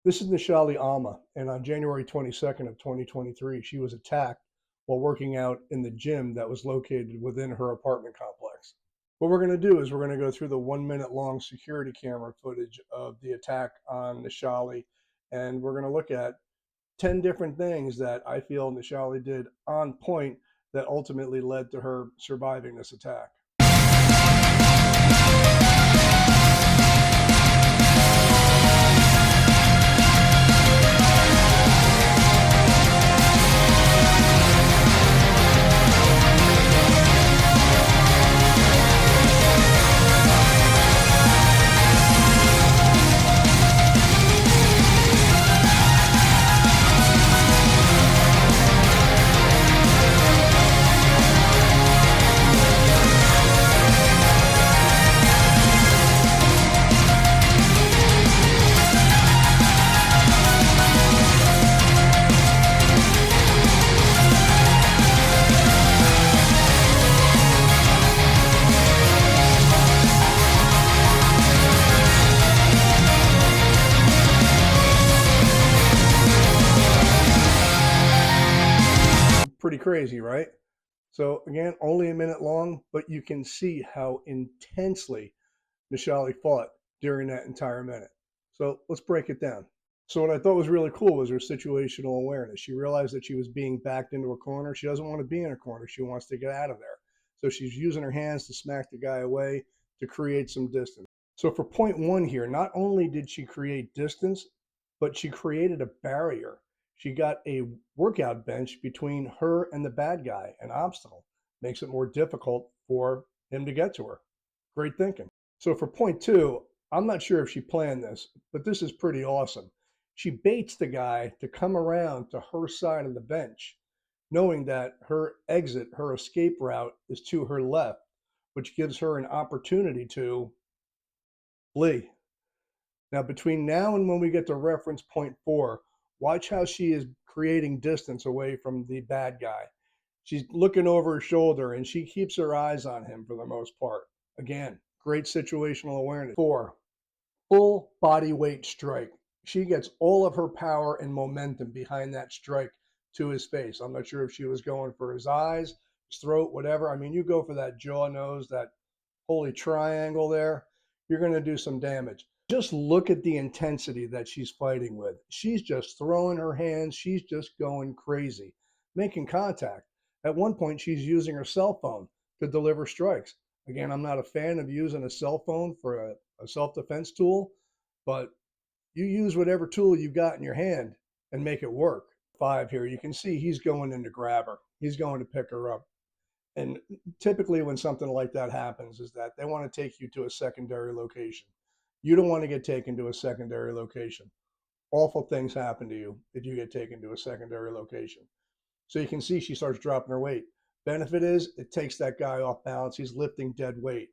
This is Nashali Alma, and on January 22nd of 2023, she was attacked while working out in the gym that was located within her apartment complex. What we're going to do is we're going to go through the 1 minute long security camera footage of the attack on Nashali, and we're going to look at 10 different things that I feel Nashali did on point that ultimately led to her surviving this attack. Pretty crazy, right? So again, only a minute long, but you can see how intensely Nashali fought during that entire minute. So let's break it down. So what I thought was really cool was her situational awareness. She realized that she was being backed into a corner. She doesn't want to be in a corner. She wants to get out of there. So she's using her hands to smack the guy away to create some distance. So for point one here, not only did she create distance, but she created a barrier. She got a workout bench between her and the bad guy, an obstacle. Makes it more difficult for him to get to her. Great thinking. So for point two, I'm not sure if she planned this, but this is pretty awesome. She baits the guy to come around to her side of the bench, knowing that her exit, her escape route is to her left, which gives her an opportunity to flee. Now, between now and when we get to reference point four, watch how she is creating distance away from the bad guy. She's looking over her shoulder and she keeps her eyes on him for the most part. Again, great situational awareness. Four, full body weight strike. She gets all of her power and momentum behind that strike to his face. I'm not sure if she was going for his eyes, his throat, whatever. I mean, you go for that jaw, nose, that holy triangle there, you're going to do some damage. Just look at the intensity that she's fighting with. She's just throwing her hands. She's just going crazy, making contact. At one point, she's using her cell phone to deliver strikes. Again, I'm not a fan of using a cell phone for a self-defense tool, but you use whatever tool you got in your hand and make it work. Five here, you can see he's going in to grab her. He's going to pick her up. And typically when something like that happens is that they want to take you to a secondary location. You don't want to get taken to a secondary location. Awful things happen to you if you get taken to a secondary location. So you can see she starts dropping her weight. Benefit is it takes that guy off balance. He's lifting dead weight.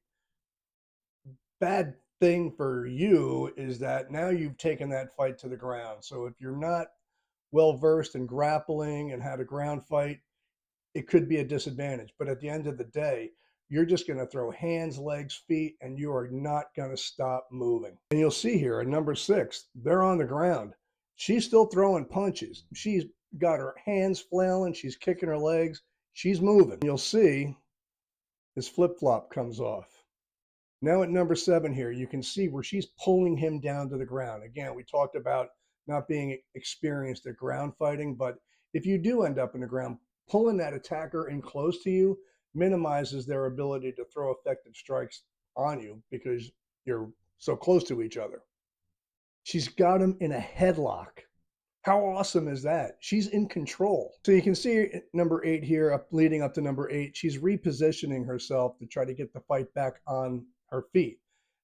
Bad thing for you is that now you've taken that fight to the ground. So if you're not well versed in grappling and how to ground fight, it could be a disadvantage. But at the end of the day, you're just going to throw hands, legs, feet, and you are not going to stop moving. And you'll see here at number six, they're on the ground. She's still throwing punches. She's got her hands flailing. She's kicking her legs. She's moving. You'll see his flip-flop comes off. Now at number seven here, you can see where she's pulling him down to the ground. Again, we talked about not being experienced at ground fighting, but if you do end up in the ground, pulling that attacker in close to you minimizes their ability to throw effective strikes on you because you're so close to each other. She's got him in a headlock. How awesome is that? She's in control. So you can see number eight here, leading up to number eight, she's repositioning herself to try to get the fight back on her feet.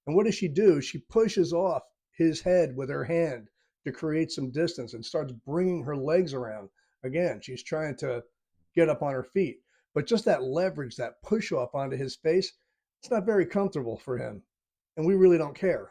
And what does she do? She pushes off his head with her hand to create some distance and starts bringing her legs around. Again, she's trying to get up on her feet. But just that leverage, that push off onto his face, it's not very comfortable for him. And we really don't care.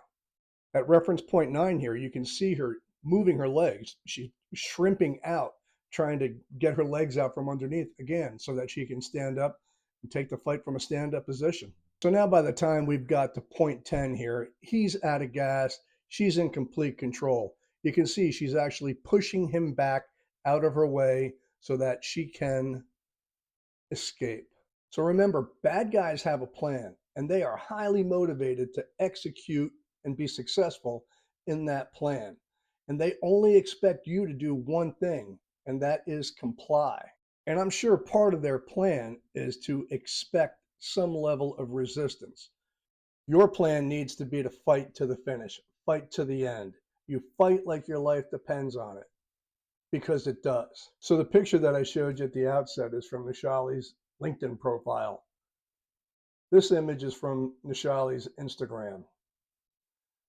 At reference point nine here, you can see her moving her legs. She's shrimping out, trying to get her legs out from underneath again so that she can stand up and take the fight from a stand-up position. So now by the time we've got to point 10 here, he's out of gas. She's in complete control. you can see she's actually pushing him back out of her way so that she can escape. So remember, bad guys have a plan and they are highly motivated to execute and be successful in that plan. And they only expect you to do one thing, and that is comply. And I'm sure part of their plan is to expect some level of resistance. Your plan needs to be to fight to the finish, fight to the end. You fight like your life depends on it, because it does. So the picture that I showed you at the outset is from Nashali's LinkedIn profile. This image is from Nashali's Instagram.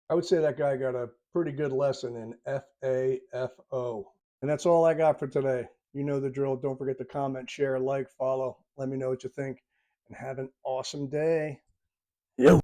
I would say that guy got a pretty good lesson in FAFO. And that's all I got for today. You know the drill. Don't forget to comment, share, like, follow. Let me know what you think, and have an awesome day. Yo.